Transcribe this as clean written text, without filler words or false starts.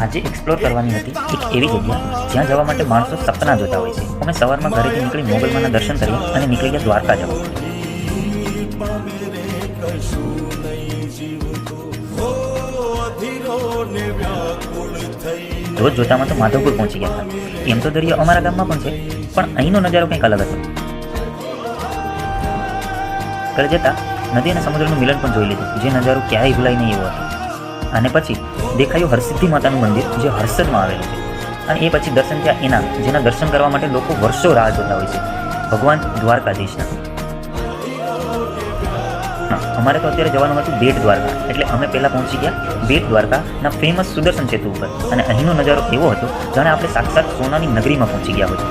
આજે એક્સપ્લોર કરવાની હતી એક એવી જગ્યા જ્યાં જવા માટે માણસો સપના જોતા હોય છે. અમે સવારમાં ઘરેથી નીકળી મોગલમાના દર્શન કરી અને નીકળી ગયા દ્વારકા જવા. રોજ જોતામાં તો માધવપુર પહોંચી ગયા હતા. એમ તો દરિયો અમારા ગામમાં પણ છે, પણ અહીંનો નજારો કંઈક અલગ હતો. ઘરે જતા નદી અને સમુદ્રનું મિલન પણ જોઈ લીધું, જે નજારો ક્યારેય ભૂલાય નહીં એવો હતો. અને પછી દેખાયું હરસિદ્ધિ માતાનું મંદિર, જે હર્ષદમાં આવેલું છે. અને એ પછી દર્શન થયા એના, જેના દર્શન કરવા માટે લોકો વર્ષો રાહ જોતા હોય છે, ભગવાન દ્વારકાધીશના. અમારે તો અત્યારે જવાનું હતું બેટ દ્વારકા, એટલે અમે પહેલાં પહોંચી ગયા બેટ દ્વારકાના ફેમસ સુદર્શન સેતુ ઉપર. અને અહીંનો નજારો એવો હતો જાણે આપણે સાક્ષાત સોનાની નગરીમાં પહોંચી ગયા હોય.